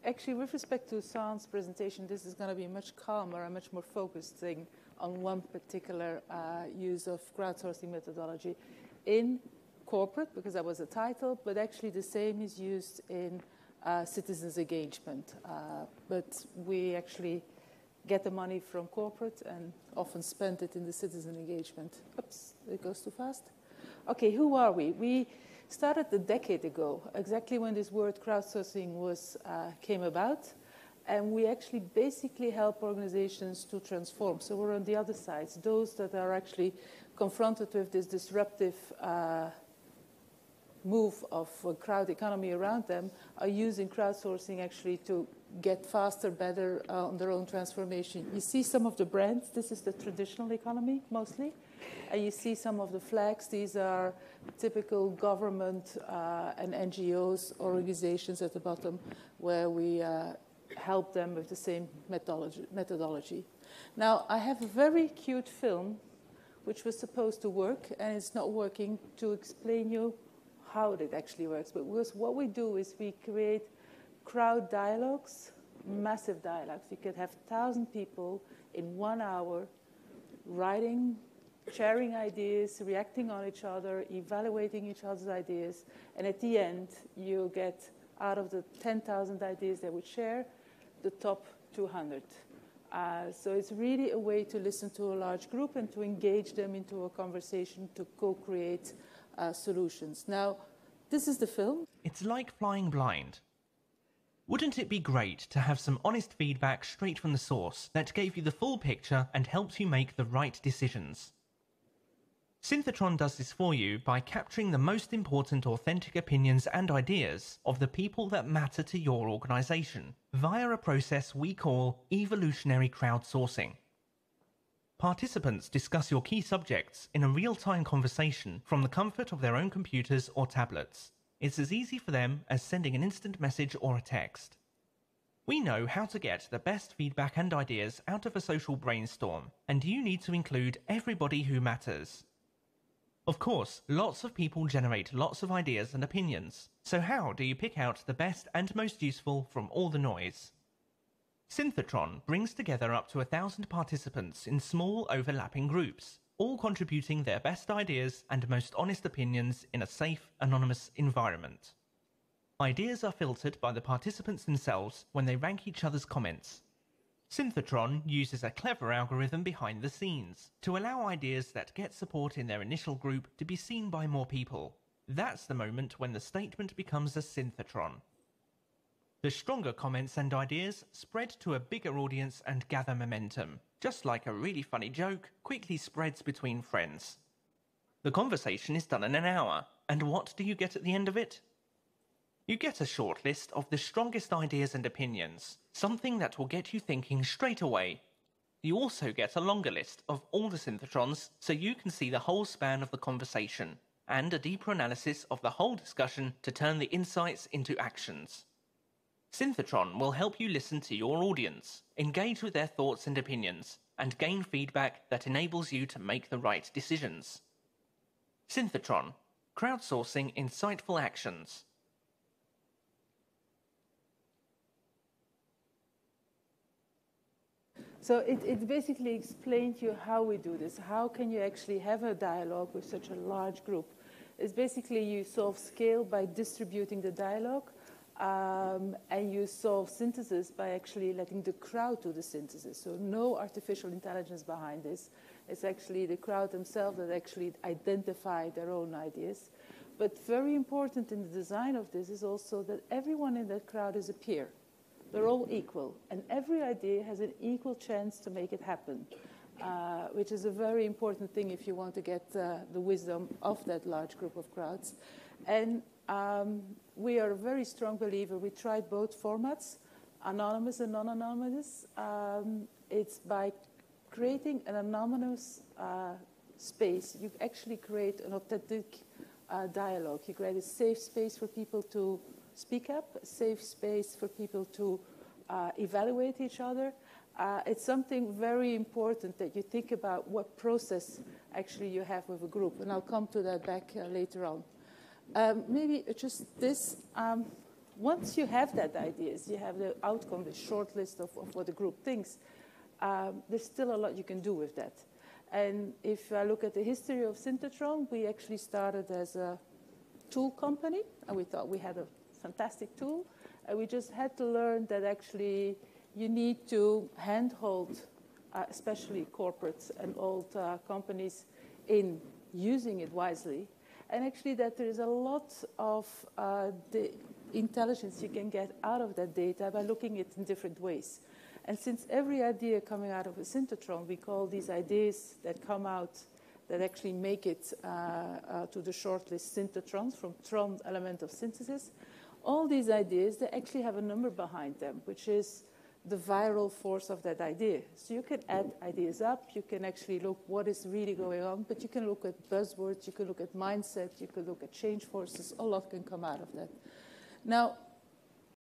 actually, with respect to San's presentation, this is going to be much calmer and much more focused thing on one particular use of crowdsourcing methodology in corporate, because that was the title, but actually the same is used in citizens engagement. But we actually get the money from corporate and often spend it in the citizen engagement. Oops, it goes too fast. Okay, who are we? We started a decade ago, exactly when this word crowdsourcing came about. And we actually basically help organizations to transform. So we're on the other side, those that are actually confronted with this disruptive move of crowd economy around them are using crowdsourcing actually to get faster, better on their own transformation. You see some of the brands. This is the traditional economy, mostly. And you see some of the flags. These are typical government and NGOs, organizations at the bottom, where we help them with the same methodology. Now, I have a very cute film which was supposed to work, and it's not working, to explain you how it actually works. But what we do is we create crowd dialogues, massive dialogues. You could have 1,000 people in 1 hour writing, sharing ideas, reacting on each other, evaluating each other's ideas. And at the end, you get, out of the 10,000 ideas they would share, the top 200. So it's really a way to listen to a large group and to engage them into a conversation to co-create solutions. Now, this is the film. It's like flying blind. Wouldn't it be great to have some honest feedback straight from the source that gave you the full picture and helps you make the right decisions? Synthetron does this for you by capturing the most important authentic opinions and ideas of the people that matter to your organization via a process we call evolutionary crowdsourcing. Participants discuss your key subjects in a real-time conversation from the comfort of their own computers or tablets. It's as easy for them as sending an instant message or a text. We know how to get the best feedback and ideas out of a social brainstorm, and you need to include everybody who matters. Of course, lots of people generate lots of ideas and opinions, so how do you pick out the best and most useful from all the noise? Synthetron brings together up to 1,000 participants in small overlapping groups, all contributing their best ideas and most honest opinions in a safe, anonymous environment. Ideas are filtered by the participants themselves when they rank each other's comments. Synthetron uses a clever algorithm behind the scenes to allow ideas that get support in their initial group to be seen by more people. That's the moment when the statement becomes a synthetron. The stronger comments and ideas spread to a bigger audience and gather momentum, just like a really funny joke quickly spreads between friends. The conversation is done in an hour, and what do you get at the end of it? You get a short list of the strongest ideas and opinions, something that will get you thinking straight away. You also get a longer list of all the synthetrons so you can see the whole span of the conversation, and a deeper analysis of the whole discussion to turn the insights into actions. Synthetron will help you listen to your audience, engage with their thoughts and opinions, and gain feedback that enables you to make the right decisions. Synthetron, crowdsourcing insightful actions. So it basically explained to you how we do this. How can you actually have a dialogue with such a large group? It's basically you solve scale by distributing the dialogue, and you solve synthesis by actually letting the crowd do the synthesis. So no artificial intelligence behind this. It's actually the crowd themselves that actually identify their own ideas. But very important in the design of this is also that everyone in that crowd is a peer. They're all equal, and every idea has an equal chance to make it happen, which is a very important thing if you want to get the wisdom of that large group of crowds. And we are a very strong believer. We tried both formats, anonymous and non-anonymous. It's by creating an anonymous space, you actually create an authentic dialogue. You create a safe space for people to speak up, a safe space for people to evaluate each other. It's something very important that you think about what process actually you have with a group, and I'll come to that back later on. Maybe just this. once you have that ideas, you have the outcome, the short list of what the group thinks, there's still a lot you can do with that. And if I look at the history of Synthetron, we actually started as a tool company, and we thought we had a fantastic tool, and we just had to learn that actually you need to handhold, especially corporates and old companies, in using it wisely, and actually that there is a lot of the intelligence you can get out of that data by looking at it in different ways. And since every idea coming out of a synthetron, we call these ideas that come out that actually make it to the shortlist synthetrons, from tron, element of synthesis. All these ideas, they actually have a number behind them, which is the viral force of that idea. So you can add ideas up, you can actually look what is really going on, but you can look at buzzwords, you can look at mindset, you can look at change forces, a lot can come out of that. Now,